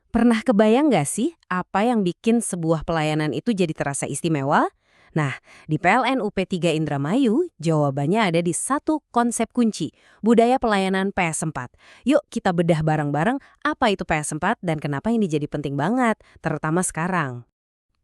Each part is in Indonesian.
Pernah kebayang nggak sih apa yang bikin sebuah pelayanan itu jadi terasa istimewa? Nah, di PLN UP3 Indramayu, jawabannya ada di satu konsep kunci, budaya pelayanan PS4. Yuk kita bedah bareng-bareng apa itu PS4 dan kenapa ini jadi penting banget, terutama sekarang.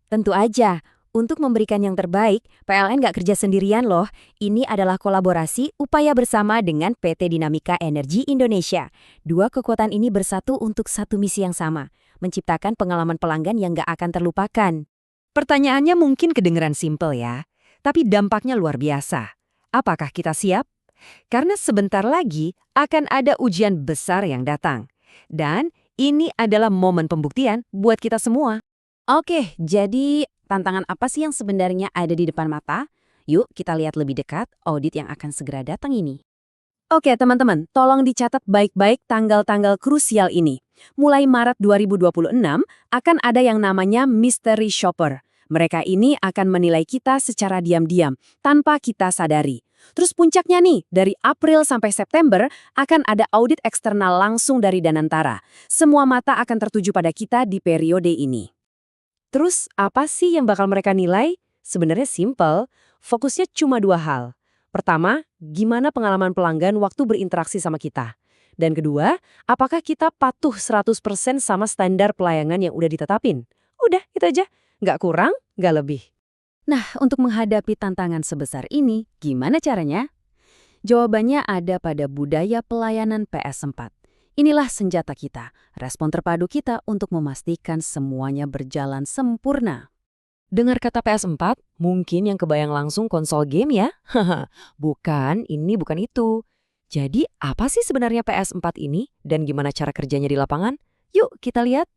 Tentu aja, untuk memberikan yang terbaik, PLN nggak kerja sendirian loh. Ini adalah kolaborasi upaya bersama dengan PT Dinamika Energi Indonesia. Dua kekuatan ini bersatu untuk satu misi yang sama, menciptakan pengalaman pelanggan yang nggak akan terlupakan. Pertanyaannya mungkin kedengeran simpel ya, tapi dampaknya luar biasa. Apakah kita siap? Karena sebentar lagi akan ada ujian besar yang datang. Dan ini adalah momen pembuktian buat kita semua. Oke, jadi tantangan apa sih yang sebenarnya ada di depan mata? Yuk kita lihat lebih dekat audit yang akan segera datang ini. Oke teman-teman, tolong dicatat baik-baik tanggal-tanggal krusial ini. Mulai Maret 2026 akan ada yang namanya Mystery Shopper. Mereka ini akan menilai kita secara diam-diam, tanpa kita sadari. Terus puncaknya nih, dari April sampai September akan ada audit eksternal langsung dari Danantara. Semua mata akan tertuju pada kita di periode ini. Terus apa sih yang bakal mereka nilai? Sebenarnya simple, fokusnya cuma dua hal. Pertama, gimana pengalaman pelanggan waktu berinteraksi sama kita? Dan kedua, apakah kita patuh 100% sama standar pelayanan yang udah ditetapin? Udah, itu aja. Nggak kurang, nggak lebih. Nah, untuk menghadapi tantangan sebesar ini, gimana caranya? Jawabannya ada pada budaya pelayanan PS4. Inilah senjata kita, respon terpadu kita untuk memastikan semuanya berjalan sempurna. Dengar kata PS4, mungkin yang kebayang langsung konsol game ya? Haha, bukan, ini bukan itu. Jadi apa sih sebenarnya PS4 ini dan gimana cara kerjanya di lapangan? Yuk kita lihat.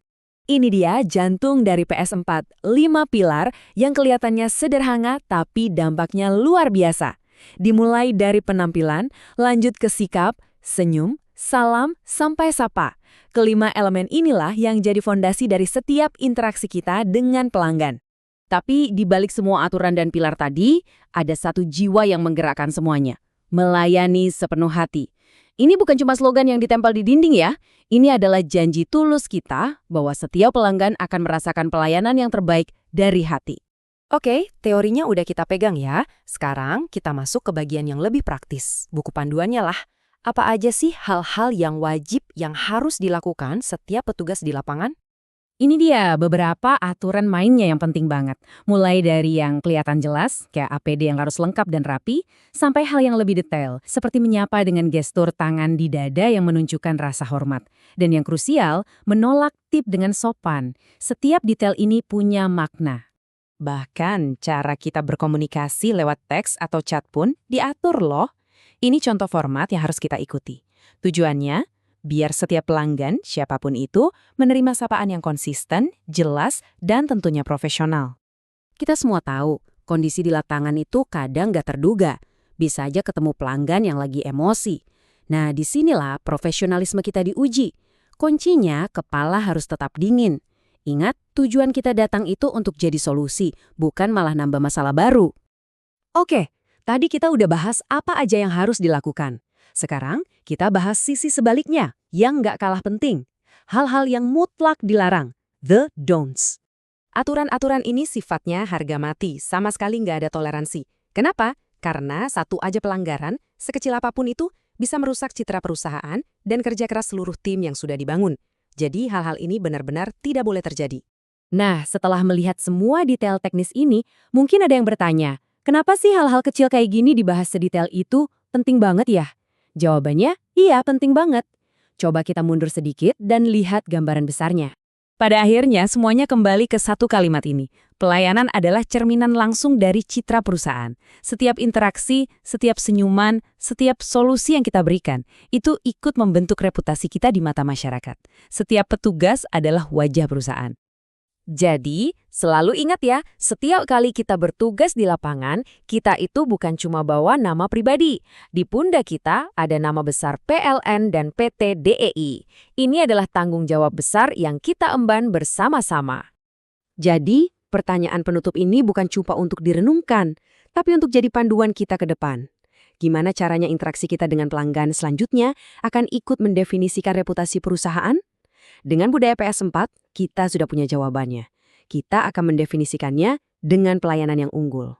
Ini dia jantung dari PS4, 5 pilar yang kelihatannya sederhana tapi dampaknya luar biasa. Dimulai dari penampilan, lanjut ke sikap, senyum, salam, sampai sapa. Kelima elemen inilah yang jadi fondasi dari setiap interaksi kita dengan pelanggan. Tapi di balik semua aturan dan pilar tadi, ada satu jiwa yang menggerakkan semuanya. Melayani sepenuh hati. Ini bukan cuma slogan yang ditempel di dinding ya. Ini adalah janji tulus kita bahwa setiap pelanggan akan merasakan pelayanan yang terbaik dari hati. Oke, teorinya udah kita pegang ya. Sekarang kita masuk ke bagian yang lebih praktis. Buku panduannya lah. Apa aja sih hal-hal yang wajib yang harus dilakukan setiap petugas di lapangan? Ini dia beberapa aturan mainnya yang penting banget. Mulai dari yang kelihatan jelas, kayak APD yang harus lengkap dan rapi, sampai hal yang lebih detail, seperti menyapa dengan gestur tangan di dada yang menunjukkan rasa hormat. Dan yang krusial, menolak tip dengan sopan. Setiap detail ini punya makna. Bahkan cara kita berkomunikasi lewat teks atau chat pun diatur loh. Ini contoh format yang harus kita ikuti. Tujuannya, biar setiap pelanggan, siapapun itu, menerima sapaan yang konsisten, jelas, dan tentunya profesional. Kita semua tahu, kondisi di lapangan itu kadang nggak terduga. Bisa aja ketemu pelanggan yang lagi emosi. Nah, disinilah profesionalisme kita diuji. Kuncinya, kepala harus tetap dingin. Ingat, tujuan kita datang itu untuk jadi solusi, bukan malah nambah masalah baru. Oke, tadi kita udah bahas apa aja yang harus dilakukan. Sekarang, kita bahas sisi sebaliknya, yang nggak kalah penting. Hal-hal yang mutlak dilarang, the don'ts. Aturan-aturan ini sifatnya harga mati, sama sekali nggak ada toleransi. Kenapa? Karena satu aja pelanggaran, sekecil apapun itu, bisa merusak citra perusahaan dan kerja keras seluruh tim yang sudah dibangun. Jadi hal-hal ini benar-benar tidak boleh terjadi. Nah, setelah melihat semua detail teknis ini, mungkin ada yang bertanya, kenapa sih hal-hal kecil kayak gini dibahas sedetail itu? Penting banget ya? Jawabannya, iya penting banget. Coba kita mundur sedikit dan lihat gambaran besarnya. Pada akhirnya, semuanya kembali ke satu kalimat ini. Pelayanan adalah cerminan langsung dari citra perusahaan. Setiap interaksi, setiap senyuman, setiap solusi yang kita berikan, itu ikut membentuk reputasi kita di mata masyarakat. Setiap petugas adalah wajah perusahaan. Jadi, selalu ingat ya, setiap kali kita bertugas di lapangan, kita itu bukan cuma bawa nama pribadi. Di pundak kita ada nama besar PLN dan PT DEI. Ini adalah tanggung jawab besar yang kita emban bersama-sama. Jadi, pertanyaan penutup ini bukan cuma untuk direnungkan, tapi untuk jadi panduan kita ke depan. Gimana caranya interaksi kita dengan pelanggan selanjutnya akan ikut mendefinisikan reputasi perusahaan? Dengan budaya PS4, kita sudah punya jawabannya. Kita akan mendefinisikannya dengan pelayanan yang unggul.